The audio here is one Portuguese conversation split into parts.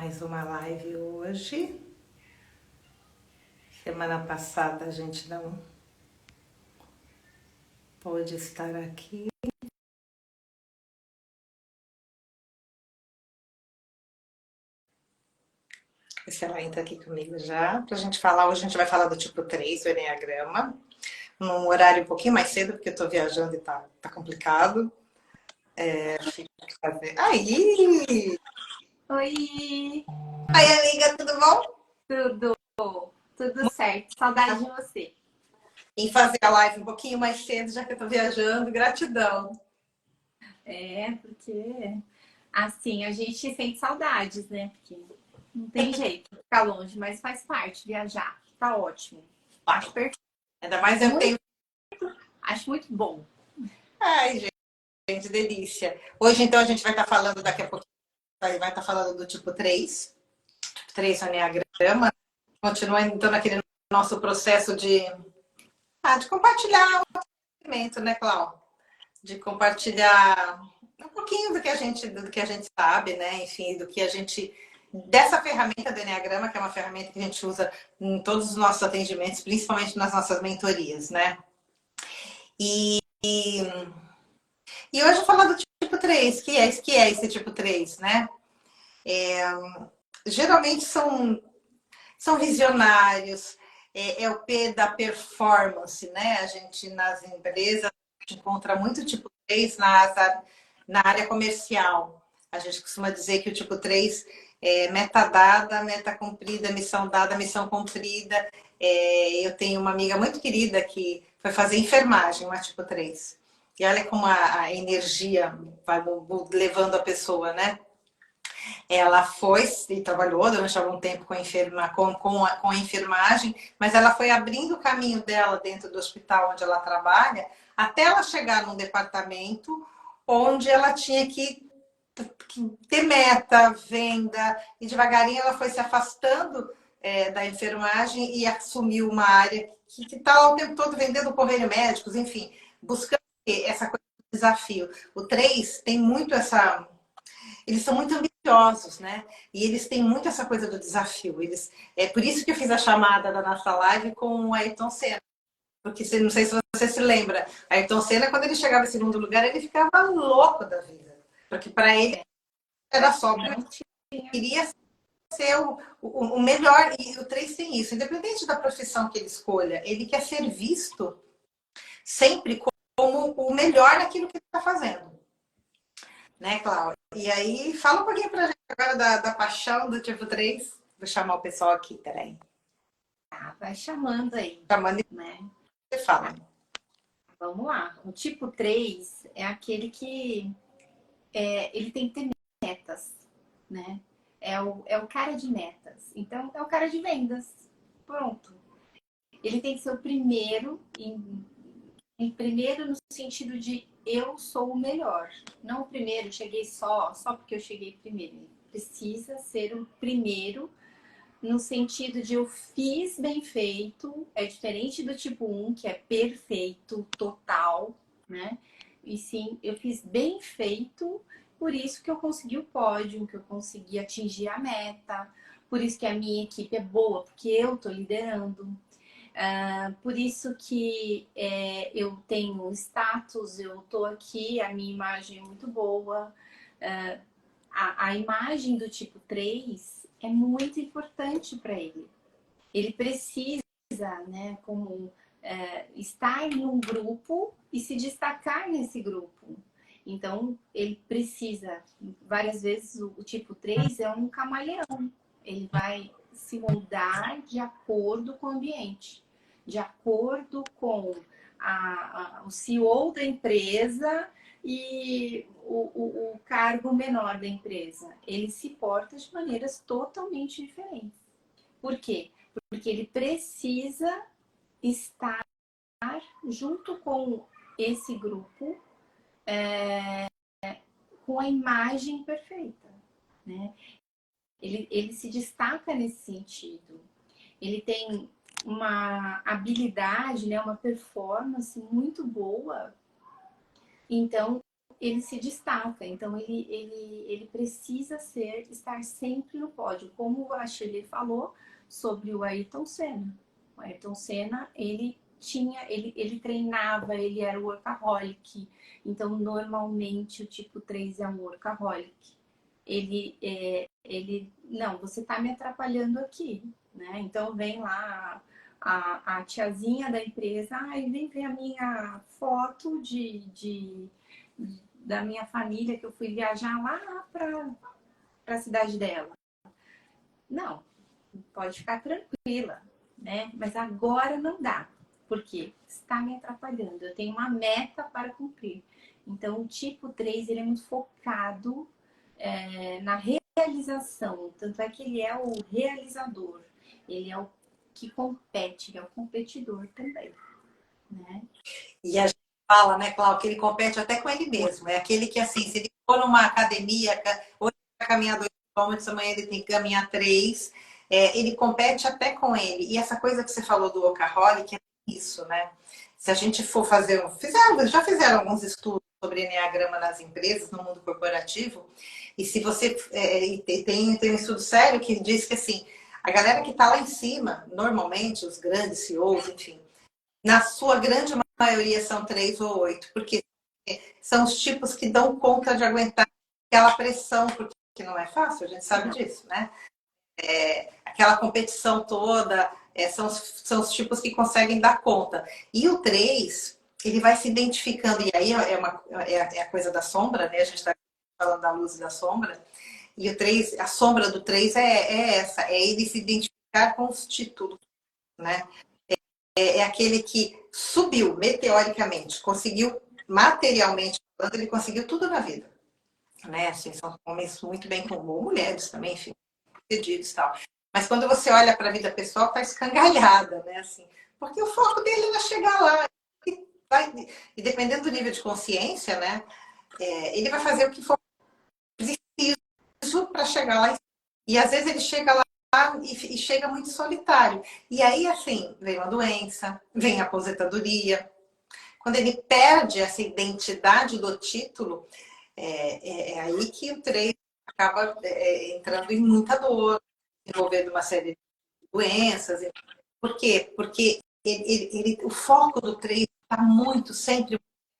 mais uma live hoje. Semana passada a gente não pôde estar aqui. Se ela entra aqui comigo já, pra gente falar. Hoje a gente vai falar do tipo 3 do Enneagrama, num horário um pouquinho mais cedo, porque eu tô viajando e tá complicado. Aí! Oi, Oi, amiga, tudo bom? tudo, tudo certo. Saudade de você. Em fazer a live um pouquinho mais cedo, já que eu tô viajando. Gratidão. Porque assim a gente sente saudades, né? Porque não tem jeito ficar longe, mas faz parte viajar. Tá ótimo. Acho perfeito. Ainda mais eu tenho. Acho muito bom. Ai, gente, delícia. Hoje, então, a gente vai estar falando daqui a pouco. Vai estar falando do tipo 3, tipo 3 Enneagrama. Continua então naquele nosso processo de compartilhar o conhecimento, né, Clau? De compartilhar um pouquinho do que a gente sabe, né? Enfim, do que a gente. Dessa ferramenta do Enneagrama, que é uma ferramenta que a gente usa em todos os nossos atendimentos, principalmente nas nossas mentorias, né? E, e hoje eu vou falar do tipo 3, que é esse tipo 3, né? Geralmente são visionários, é o P da performance, né? A gente nas empresas a gente encontra muito tipo 3 na área comercial. A gente costuma dizer que o tipo 3 é meta dada, meta cumprida, missão dada, missão cumprida. Eu tenho uma amiga muito querida que foi fazer enfermagem, uma tipo 3. E olha como a energia vai levando a pessoa, né? Ela foi e trabalhou durante algum tempo com a enfermagem, mas ela foi abrindo o caminho dela dentro do hospital onde ela trabalha, até ela chegar num departamento onde ela tinha que ter meta, venda, e devagarinho ela foi se afastando da enfermagem e assumiu uma área que está lá o tempo todo vendendo convênio médicos, enfim, buscando essa coisa do desafio. O 3 tem muito essa. Eles são muito ambiciosos, né? E eles têm muito essa coisa do desafio. É por isso que eu fiz a chamada da nossa live com o Ayrton Senna. Porque não sei se você se lembra, Ayrton Senna, quando ele chegava em segundo lugar, ele ficava louco da vida. Porque para ele era só que ele Não tinha. queria ser o melhor. E o 3 tem isso. Independente da profissão que ele escolha, ele quer ser visto sempre como o melhor naquilo que ele está fazendo. Né, Cláudia? E aí, fala um pouquinho pra gente agora da paixão do tipo 3. Vou chamar o pessoal aqui, peraí. Vai chamando aí, Chamando e né? você fala. Vamos lá. O tipo 3 é aquele que ele tem que ter metas, né? É o cara de metas. Então, é o cara de vendas. Pronto. Ele tem que ser o primeiro, em primeiro no sentido de eu sou o melhor. Não o primeiro, cheguei só porque eu cheguei primeiro. Ele precisa ser o primeiro no sentido de eu fiz bem feito. É diferente do tipo 1, que é perfeito, total, né? E sim, eu fiz bem feito, por isso que eu consegui o pódio, que eu consegui atingir a meta, por isso que a minha equipe é boa, porque eu tô liderando. Por isso que eu tenho status, eu tô aqui, a minha imagem é muito boa. A imagem do tipo 3 é muito importante para ele. Ele precisa, né, como estar em um grupo e se destacar nesse grupo. Então, ele precisa, várias vezes, o tipo 3 é um camaleão. Ele vai se moldar de acordo com o ambiente, de acordo com o CEO da empresa e o cargo menor da empresa. Ele se porta de maneiras totalmente diferentes. Por quê? Porque ele precisa estar junto com esse grupo com a imagem perfeita, né? Ele se destaca nesse sentido. Ele tem uma habilidade, né, uma performance muito boa. Então, ele se destaca. Então, ele precisa estar sempre no pódio. Como a Shirley falou sobre o Ayrton Senna. O Ayrton Senna, ele treinava, ele era workaholic. Então, normalmente, o tipo 3 é um workaholic. Não, você está me atrapalhando aqui, né? Então, vem lá a tiazinha da empresa, vem ver a minha foto da minha família, que eu fui viajar lá para a cidade dela. Não, pode ficar tranquila, né? Mas agora não dá, porque está me atrapalhando. Eu tenho uma meta para cumprir. Então, o tipo 3, ele é muito focado na realização. Tanto é que ele é o realizador. Ele é o que compete, ele é o competidor também, né? E a gente fala, né, Cláudio, que ele compete até com ele mesmo. É aquele que, assim, se ele for numa academia, hoje ele vai caminhar 2 km, amanhã ele tem que caminhar 3, ele compete até com ele. E essa coisa que você falou do workaholic é isso, né? Se a gente for fazer... já fizeram alguns estudos sobre enneagrama nas empresas, no mundo corporativo, e se você... tem um estudo sério que diz que, assim, a galera que está lá em cima, normalmente, os grandes CEOs, enfim, na sua grande maioria são 3 ou 8, porque são os tipos que dão conta de aguentar aquela pressão, porque não é fácil, a gente sabe disso, né? Aquela competição toda, são os tipos que conseguem dar conta. E o 3, ele vai se identificando, e aí é a coisa da sombra, né? A gente está falando da luz e da sombra, e o 3, a sombra do 3 é essa, é ele se identificar com os títulos, né? É aquele que subiu meteoricamente, conseguiu materialmente falando, ele conseguiu tudo na vida, né? Assim, são homens muito bem como mulheres também, enfim, pedidos e tal. Mas quando você olha para a vida pessoal, tá escangalhada, né? Assim, porque o foco dele era chegar lá. E dependendo do nível de consciência, né? Ele vai fazer o que for preciso para chegar lá. E às vezes ele chega lá e chega muito solitário. E aí, assim, vem uma doença, vem a aposentadoria. Quando ele perde essa identidade do título, é aí que o 3 acaba entrando em muita dor, envolvendo uma série de doenças. Por quê? Porque o foco do 3 está muito sempre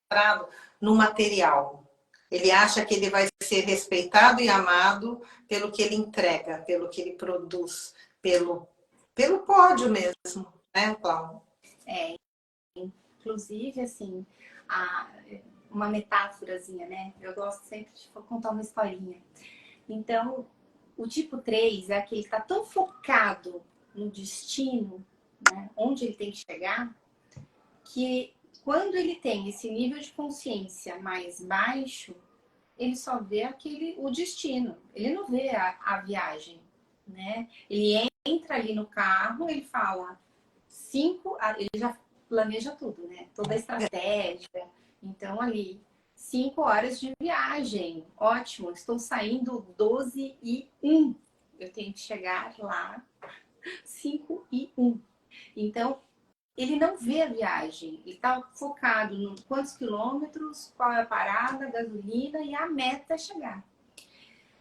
centrado no material. Ele acha que ele vai ser respeitado e amado pelo que ele entrega, pelo que ele produz, pelo pódio mesmo, né, Cláudia? Inclusive, assim, uma metáforazinha, né? Eu gosto sempre de contar uma historinha. Então, o tipo 3 é aquele que está tão focado no destino, né, onde ele tem que chegar, que quando ele tem esse nível de consciência mais baixo, ele só vê o destino. Ele não vê a viagem, né? Ele entra ali no carro, ele fala 5, ele já planeja tudo, né? Toda a estratégia. Então, ali, 5 horas de viagem. Ótimo, estou saindo 12h01. Eu tenho que chegar lá 5h01. Então, ele não vê a viagem. Ele está focado no quantos quilômetros, qual é a parada, a gasolina e a meta é chegar.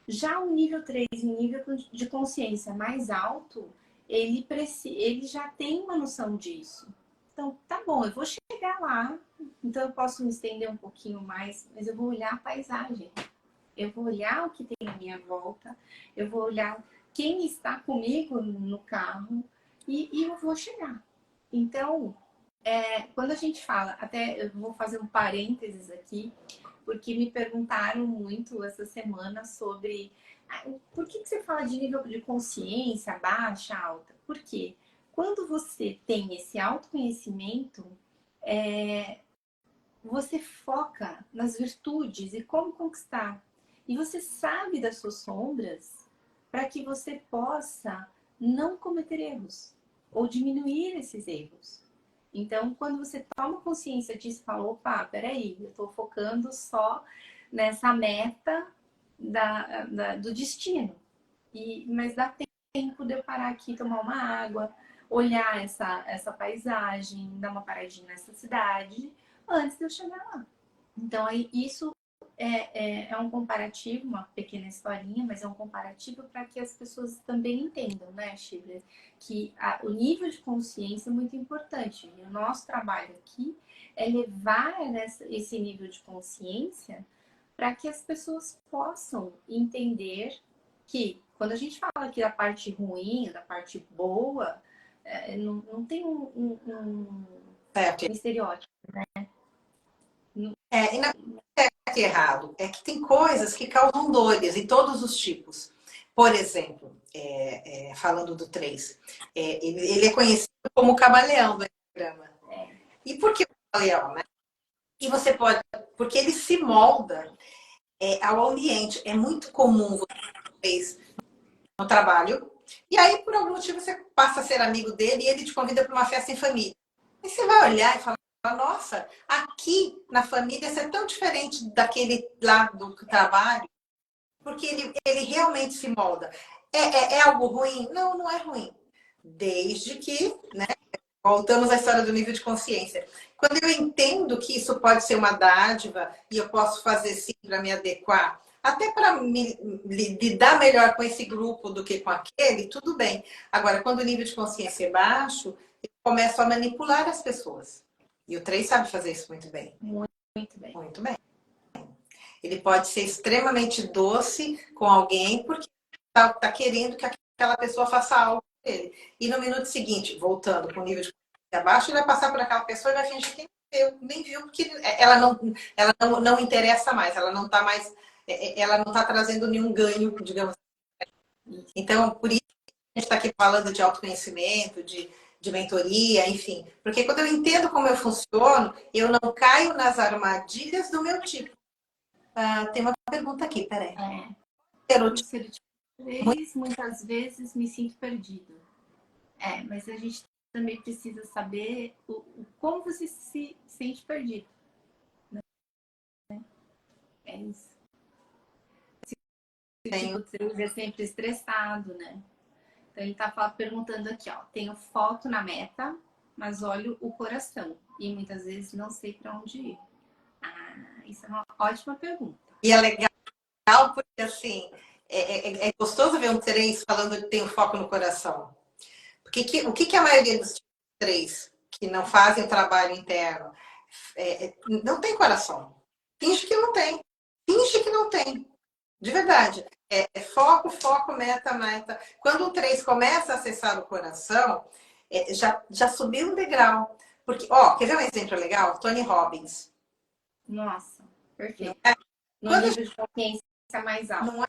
Já o nível 3, o nível de consciência mais alto, ele já tem uma noção disso. Então, tá bom, eu vou chegar lá, então eu posso me estender um pouquinho mais, mas eu vou olhar a paisagem. Eu vou olhar o que tem à minha volta, eu vou olhar quem está comigo no carro e eu vou chegar. Então, quando a gente fala, até eu vou fazer um parênteses aqui, porque me perguntaram muito essa semana sobre por que você fala de nível de consciência baixa, alta? Por quê? Quando você tem esse autoconhecimento, você foca nas virtudes e como conquistar. E você sabe das suas sombras para que você possa não cometer erros ou diminuir esses erros. Então, quando você toma consciência disso, fala, opa, peraí, eu estou focando só nessa meta do destino. Mas dá tempo de eu parar aqui, tomar uma água, olhar essa paisagem, dar uma paradinha nessa cidade, antes de eu chegar lá. Então, aí, isso é um comparativo, uma pequena historinha, mas é um comparativo para que as pessoas também entendam, né, Shibler, que o nível de consciência é muito importante. E o nosso trabalho aqui é levar esse nível de consciência para que as pessoas possam entender que, quando a gente fala aqui da parte ruim, da parte boa, não tem um estereótipo. E não é certo e errado, é que tem coisas que causam dores em todos os tipos. Por exemplo, falando do 3, ele é conhecido como o camaleão do Enneagrama. E por que o camaleão, né? E você pode, porque ele se molda ao ambiente. É muito comum vocês no trabalho, e aí por algum motivo você passa a ser amigo dele e ele te convida para uma festa em família. Aí você vai olhar e falar, nossa, aqui na família isso é tão diferente daquele lá do trabalho, porque ele realmente se molda. É algo ruim? Não, não é ruim. Desde que, né, voltamos à história do nível de consciência. Quando eu entendo que isso pode ser uma dádiva e eu posso fazer sim para me adequar, até para lidar melhor com esse grupo do que com aquele, tudo bem. Agora, quando o nível de consciência é baixo, eu começo a manipular as pessoas. E o 3 sabe fazer isso muito bem. Muito bem. Muito bem. Ele pode ser extremamente doce com alguém porque tá querendo que aquela pessoa faça algo por ele. E no minuto seguinte, voltando com o nível de consciência abaixo, ele vai passar por aquela pessoa e vai fingir que nem viu, porque ela não interessa mais, ela não está mais, ela não está trazendo nenhum ganho, digamos assim. Então, por isso que a gente está aqui falando de autoconhecimento, de mentoria, enfim. Porque quando eu entendo como eu funciono, eu não caio nas armadilhas do meu tipo. Tem uma pergunta aqui, peraí. Por ser tipo 3, muitas vezes me sinto perdido. Mas a gente também precisa saber como você se sente perdido. Né? É isso. O tipo 3 é sempre estressado, né? Então ele tá perguntando aqui, ó. Tenho foco na meta, mas olho o coração. E muitas vezes não sei para onde ir. Isso é uma ótima pergunta. E é legal porque, assim, é gostoso ver um 3 falando que tem um foco no coração. Porque o que a maioria dos 3 que não fazem o trabalho interno não tem coração? Finge que não tem. Finge que não tem. De verdade. Foco, foco, meta, meta. Quando o 3 começa a acessar o coração, já subiu um degrau. Porque, quer ver um exemplo legal? Tony Robbins. Nossa, perfeito. No Quando nível de consciência mais alto. não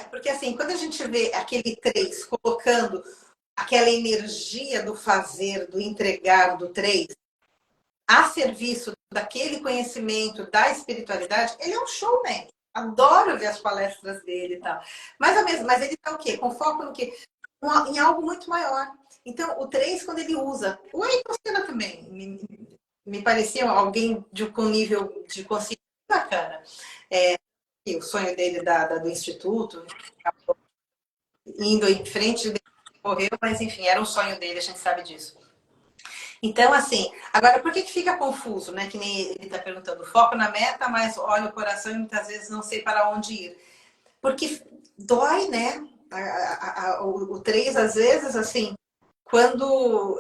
porque assim, quando a gente vê aquele 3 colocando aquela energia do fazer, do entregar do 3 a serviço daquele conhecimento, da espiritualidade, ele é um showman. Adoro ver as palestras dele e tal. Mas ele tá o quê? Com foco no quê? Em algo muito maior. Então, o 3, quando ele usa, o Ayrton Senna também, me parecia alguém com nível de consciência bacana. E o sonho dele do instituto, indo em frente, morreu, mas enfim, era um sonho dele, a gente sabe disso. Então, assim, agora por que fica confuso, né? Que nem ele está perguntando, foco na meta, mas olha o coração e muitas vezes não sei para onde ir. Porque dói, né? O 3, às vezes, assim, quando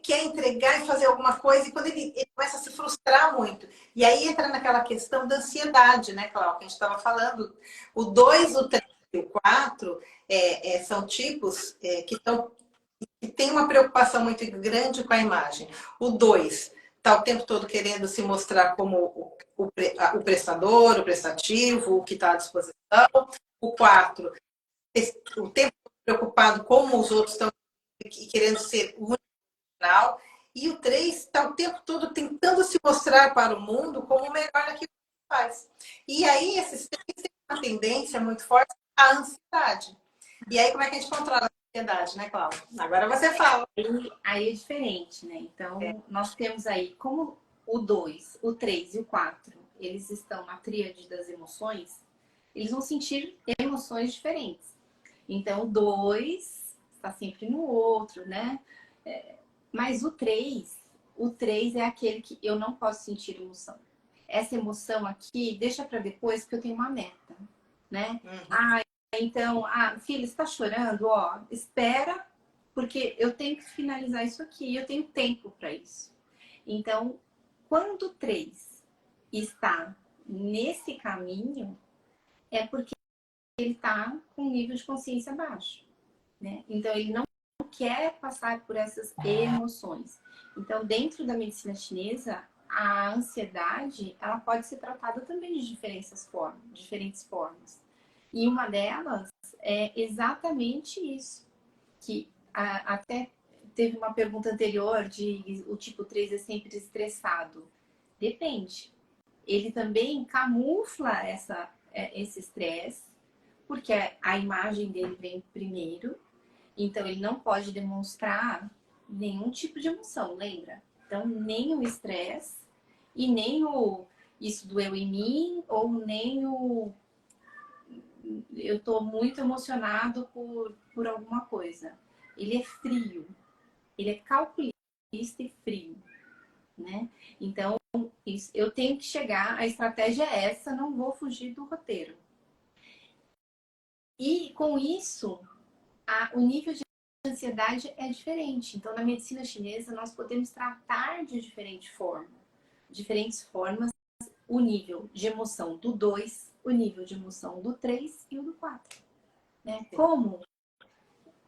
quer entregar e fazer alguma coisa, e quando ele começa a se frustrar muito. E aí entra naquela questão da ansiedade, né, Cláudia, que a gente estava falando. O 2, o 3 e o 4 são tipos que têm uma preocupação muito grande com a imagem. O 2 está o tempo todo querendo se mostrar como o prestador, o prestativo, o que está à disposição. O 4, o tempo preocupado como os outros estão querendo ser o final. E o 3 está o tempo todo tentando se mostrar para o mundo como o melhor naquilo que faz. E aí, esses 3 têm uma tendência muito forte à ansiedade. E aí, como é que a gente controla a ansiedade, né, Cláudia? Agora você fala. Aí é diferente, né? Então, nós temos aí, como o 2, o 3 e o 4, eles estão na tríade das emoções, eles vão sentir emoções diferentes. Então, o 2 está sempre no outro, né? Mas o 3 é aquele que eu não posso sentir emoção. essa emoção aqui, deixa para depois, porque eu tenho uma meta, né? Uhum. Então, filha, você está chorando? Ó, espera, porque eu tenho que finalizar isso aqui, eu tenho tempo para isso. Então, quando o 3 está nesse caminho, é porque ele está com um nível de consciência baixo, né? Então, ele não quer passar por essas emoções. Então, dentro da medicina chinesa, a ansiedade, ela pode ser tratada também de diferentes formas. E uma delas é exatamente isso, que até teve uma pergunta anterior de o tipo 3 é sempre estressado. Depende. Ele também camufla esse estresse, porque a imagem dele vem primeiro, então ele não pode demonstrar nenhum tipo de emoção, lembra? Então, nem o estresse e nem o isso doeu em mim, ou nem o eu tô muito emocionado por alguma coisa. Ele é frio, ele é calculista e frio, né? Então, eu tenho que chegar, a estratégia é essa, não vou fugir do roteiro. E com isso, o nível de ansiedade é diferente. Então, na medicina chinesa, nós podemos tratar de diferentes formas, o nível de emoção do 2, o nível de emoção do 3 e o do 4. Né? Como?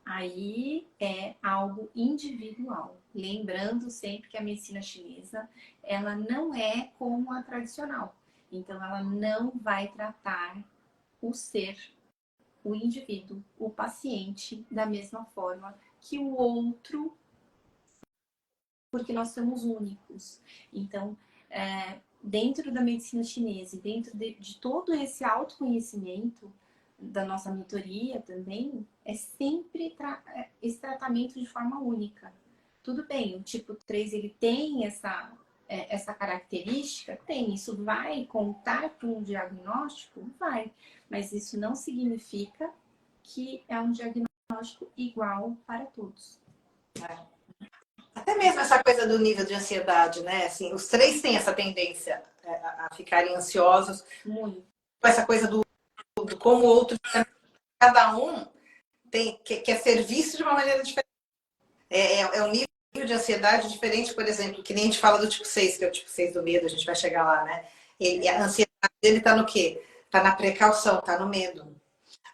Aí é algo individual. Lembrando sempre que a medicina chinesa, ela não é como a tradicional. Então, ela não vai tratar o ser, o indivíduo, o paciente, da mesma forma que o outro, porque nós somos únicos. Então, dentro da medicina chinesa e dentro de todo esse autoconhecimento da nossa mentoria também, é sempre esse tratamento de forma única. Tudo bem, o tipo 3 ele tem essa característica? Tem. Isso vai contar para um diagnóstico? Vai. Mas isso não significa que é um diagnóstico igual para todos. Até mesmo essa coisa do nível de ansiedade, né? Assim, os 3 têm essa tendência a ficarem ansiosos. Muito. Essa coisa do como o outro, cada um quer ser visto de uma maneira diferente. É um nível de ansiedade diferente, por exemplo, que nem a gente fala do tipo 6, que é o tipo 6 do medo, a gente vai chegar lá, né? A ansiedade dele está no quê? Está na precaução, está no medo.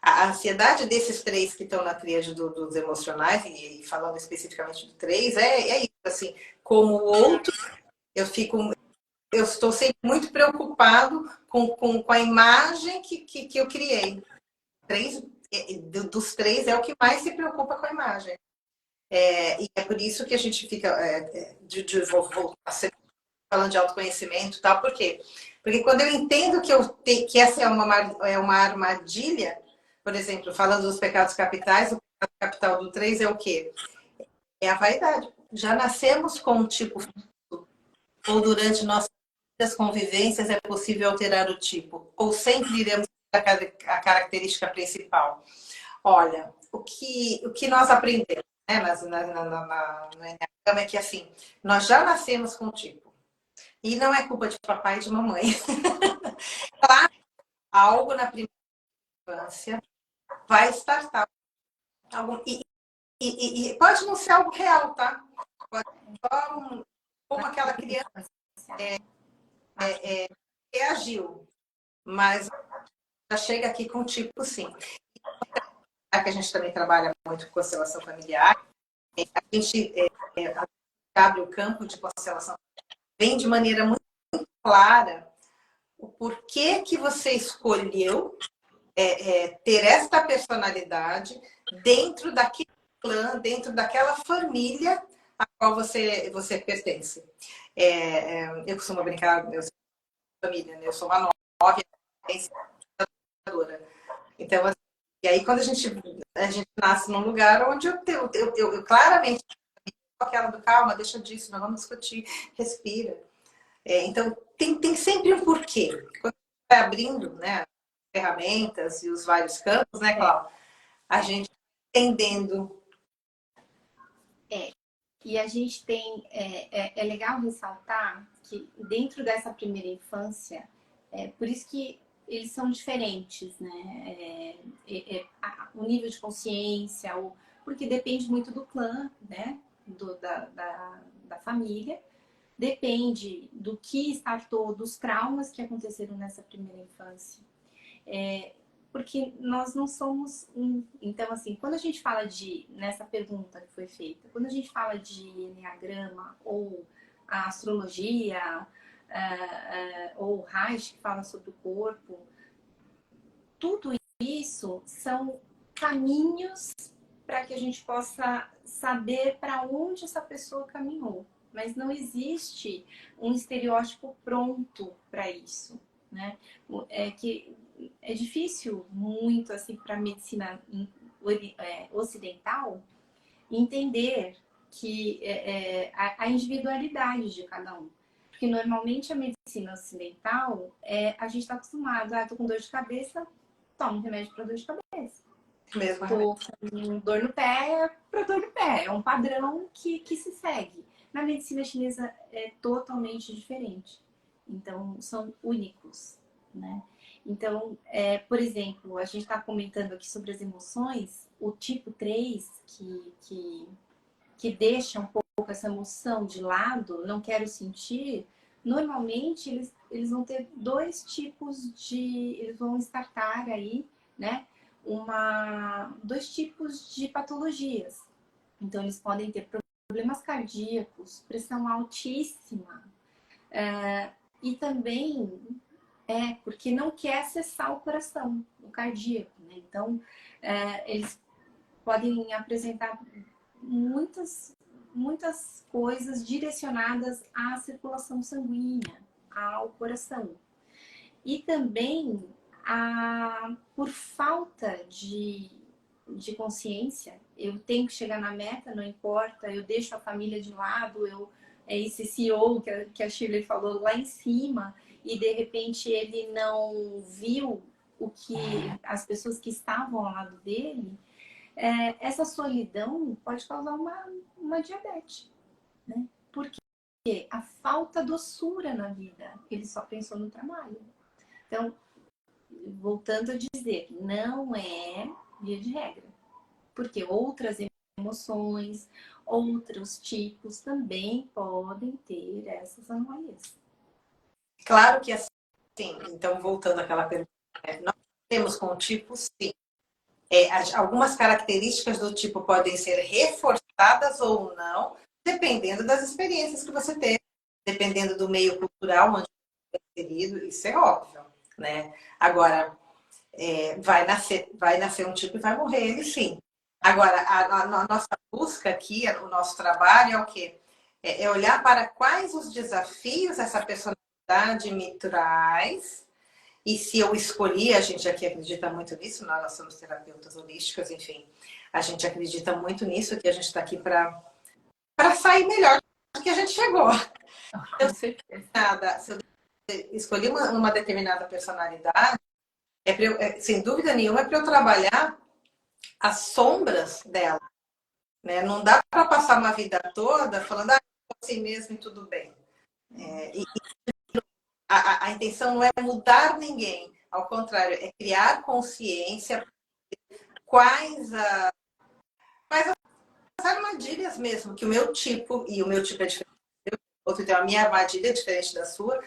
A ansiedade desses 3 que estão na tríade dos emocionais, e falando especificamente do 3, é isso, assim, como o outro, eu estou sempre muito preocupado com a imagem que eu criei. Dos 3 é o que mais se preocupa com a imagem. E é por isso que a gente fica vou falando de autoconhecimento e tal, por quê? Porque quando eu entendo que essa é uma armadilha, por exemplo, falando dos pecados capitais, o pecado capital do 3 é o quê? É a vaidade. Já nascemos com um tipo, ou durante nossas convivências é possível alterar o tipo, ou sempre iremos ter a característica principal. Olha, o que nós aprendemos, né, no Enneagrama é que assim, nós já nascemos com o tipo. E não é culpa de papai e de mamãe. Claro, algo na primeira infância vai startar. E pode não ser algo real, tá? Pode ser só como aquela criança reagiu. Mas já chega aqui com o tipo sim. Já que a gente também trabalha muito com constelação familiar, a gente abre o campo de constelação bem de maneira muito clara o porquê que você escolheu ter esta personalidade dentro daquele clã, dentro daquela família a qual você pertence. Eu costumo brincar, eu sou família, né? Eu sou uma nove, então, assim, e aí quando a gente nasce num lugar onde eu claramente aquela do calma, deixa disso, nós vamos discutir, respira. Então, tem sempre um porquê. Quando a gente vai abrindo, né, ferramentas e os vários campos, né, Cláudia? A gente entendendo. E a gente tem. É legal ressaltar que dentro dessa primeira infância, por isso que eles são diferentes, né? O nível de consciência, porque depende muito do clã, né? Da família. Depende do que startou, dos traumas que aconteceram nessa primeira infância. Porque nós não somos um. Então, assim, quando a gente fala nessa pergunta que foi feita, quando a gente fala de enneagrama ou a astrologia, ou o Reich, que fala sobre o corpo, tudo isso são caminhos para que a gente possa saber para onde essa pessoa caminhou. Mas não existe um estereótipo pronto para isso, né? É difícil muito assim para a medicina ocidental entender que a individualidade de cada um. Porque normalmente a medicina ocidental, a gente está acostumado, tô com dor de cabeça, toma um remédio para dor de cabeça. Mesmo. Tô com dor no pé, para dor no pé. É um padrão que se segue. Na medicina chinesa é totalmente diferente. Então, são únicos, né? Então, por exemplo, a gente está comentando aqui sobre as emoções, o tipo 3, que deixa um pouco essa emoção de lado, não quero sentir, normalmente eles vão ter dois tipos eles vão startar aí, né? Dois tipos de patologias. Então, eles podem ter problemas cardíacos, pressão altíssima, e também porque não quer acessar o coração, o cardíaco, né? Então, eles podem apresentar muitas coisas direcionadas à circulação sanguínea, ao coração. E também, por falta de consciência, eu tenho que chegar na meta, não importa, eu deixo a família de lado, esse CEO que a Shirley falou lá em cima, e de repente ele não viu o que as pessoas que estavam ao lado dele, essa solidão pode causar uma diabetes, né? Porque a falta doçura na vida, ele só pensou no trabalho. Então, voltando a dizer, não é via de regra, porque outras emoções, outros tipos também podem ter essas anomalias. Claro que assim, então voltando àquela pergunta, nós temos com o tipo sim. Algumas características do tipo podem ser reforçadas ou não, dependendo das experiências que você teve, dependendo do meio cultural onde você é inserido, isso é óbvio, né? Agora, vai nascer um tipo e vai morrer ele sim. Agora, a nossa busca aqui, o nosso trabalho é o quê? É olhar para quais os desafios essa personalidade me traz. E se eu escolhi, a gente aqui acredita muito nisso, nós somos terapeutas holísticas, enfim, a gente acredita muito nisso, que a gente está aqui para sair melhor do que a gente chegou. Se eu escolhi uma determinada personalidade, sem dúvida nenhuma, é para eu trabalhar as sombras dela. Né? Não dá para passar uma vida toda falando assim mesmo e tudo bem. A intenção não é mudar ninguém, ao contrário, é criar consciência quais as armadilhas mesmo, que o meu tipo, e o meu tipo é diferente, outro tem a minha armadilha é diferente da sua,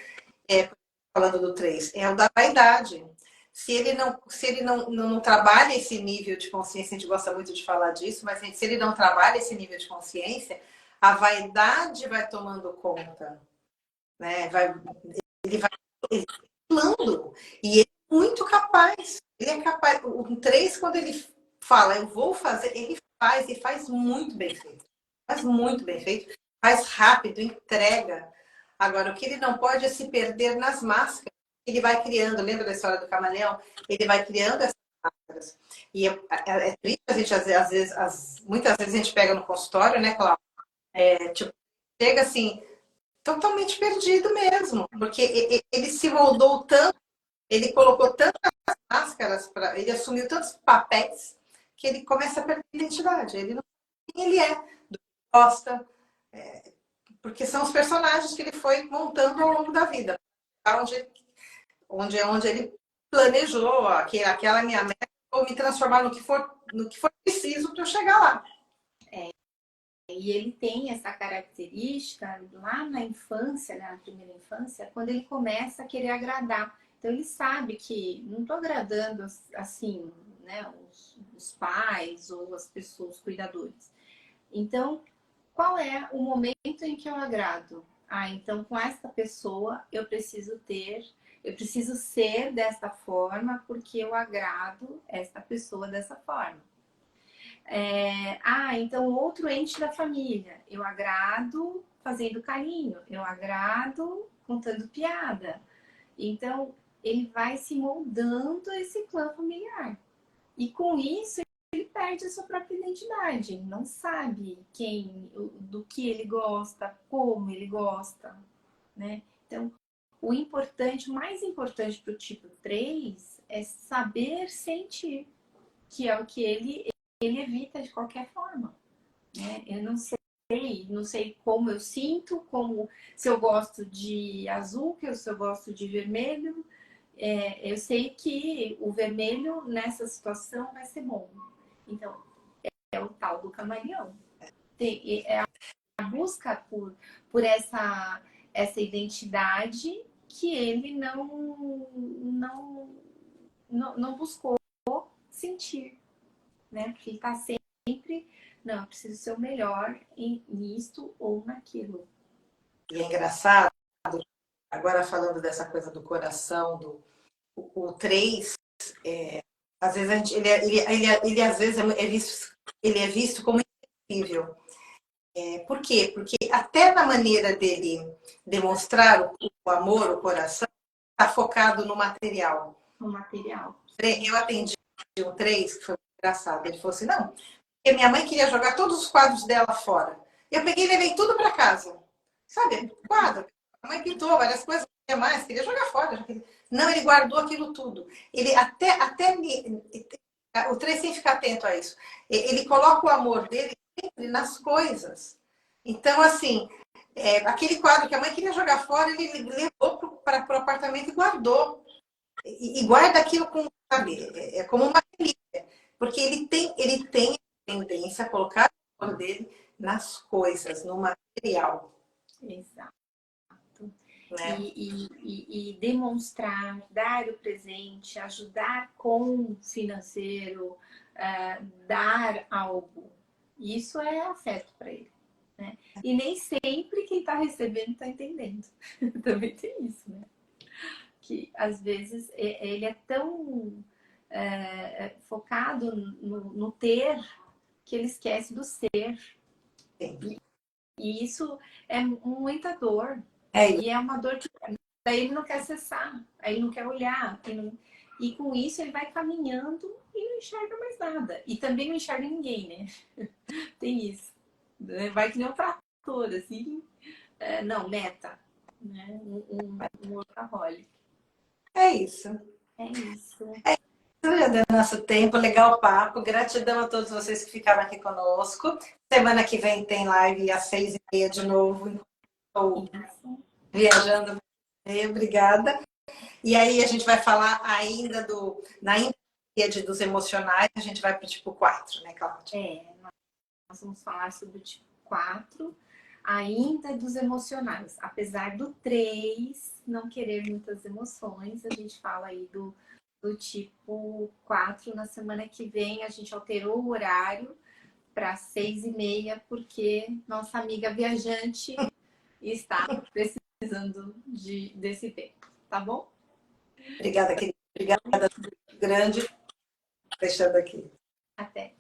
falando do 3, é o da vaidade. Se ele não trabalha esse nível de consciência, a gente gosta muito de falar disso, mas se ele não trabalha esse nível de consciência, a vaidade vai tomando conta. Né? Ele vai falando. E ele é muito capaz. Ele é capaz. O 3, quando ele fala, eu vou fazer, ele faz, e faz muito bem feito. Faz muito bem feito, faz rápido, entrega. Agora, o que ele não pode é se perder nas máscaras. Ele vai criando, lembra da história do camaleão? Ele vai criando essas máscaras. E é triste, a gente, às vezes, muitas vezes a gente pega no consultório, né, Cláudia? Tipo, chega assim, totalmente perdido mesmo, porque ele se moldou tanto, ele colocou tantas máscaras, ele assumiu tantos papéis, que ele começa a perder a identidade. Ele não sabe quem ele é, do que gosta, porque são os personagens que ele foi montando ao longo da vida. Onde ele planejou aquela minha meta, ou me transformar no que for preciso para eu chegar lá. E ele tem essa característica lá na infância, né, na primeira infância, quando ele começa a querer agradar. Então ele sabe que não estou agradando assim, né, os pais ou as pessoas, os cuidadores. Então, qual é o momento em que eu agrado? Ah, então com essa pessoa eu preciso ser desta forma porque eu agrado esta pessoa dessa forma. Então outro ente da família, eu agrado fazendo carinho, eu agrado contando piada. Então ele vai se moldando esse clã familiar. E com isso ele perde a sua própria identidade. Ele não sabe do que ele gosta, como ele gosta, né? Então, o mais importante para o tipo 3 é saber sentir, que é o que ele evita de qualquer forma, né? Eu não sei como eu sinto, como se eu gosto de azul, se eu gosto de vermelho. Eu sei que o vermelho nessa situação vai ser bom. Então, é o tal do camaleão. É a busca por essa identidade que ele não buscou sentir, né? Porque ele está sempre, não, eu preciso ser o melhor nisto ou naquilo. E é engraçado, agora falando dessa coisa do coração, o 3, às vezes ele às vezes ele é visto como insensível. Por quê? Porque até na maneira dele demonstrar o amor, o coração, está focado no material. No material. Eu atendi um 3, que foi engraçado. Ele falou assim, não, porque minha mãe queria jogar todos os quadros dela fora. Eu peguei e levei tudo para casa. Sabe, quadro. A mãe pintou várias coisas, não queria mais, queria jogar fora. Não, ele guardou aquilo tudo. Ele o 3 tem que ficar atento a isso. Ele coloca o amor dele sempre nas coisas. Então, assim, aquele quadro que a mãe queria jogar fora, ele levou para o apartamento e guardou. E guarda aquilo com, sabe, como uma relíquia. Porque ele tem a tendência a colocar o amor dele nas coisas, no material. Exato. Né? E demonstrar, dar o presente, ajudar com o financeiro, dar algo. Isso é afeto para ele. Né? E nem sempre quem está recebendo está entendendo. Também tem isso, né? Que às vezes ele é tão focado no ter que ele esquece do ser. E isso é muita dor. E é uma dor que daí ele não quer acessar, aí ele não quer olhar. E com isso ele vai caminhando e não enxerga mais nada. E também não enxerga ninguém, né? Tem isso. Vai que nem um trator, assim. Não, meta. Né? Um workaholic. É isso. É isso. Já deu nosso tempo, legal papo. Gratidão a todos vocês que ficaram aqui conosco. Semana que vem tem live às 6h30 de novo. Estou viajando. Obrigada. E aí a gente vai falar ainda na tríade dos emocionais, a gente vai para o tipo 4, né, Cláudia? Nós vamos falar sobre o tipo 4, ainda dos emocionais. Apesar do 3 não querer muitas emoções, a gente fala aí do tipo 4 na semana que vem. A gente alterou o horário para 6h30, porque nossa amiga viajante está precisando desse tempo, tá bom? Obrigada, querida. Obrigada, grande. Fechando aqui. Até.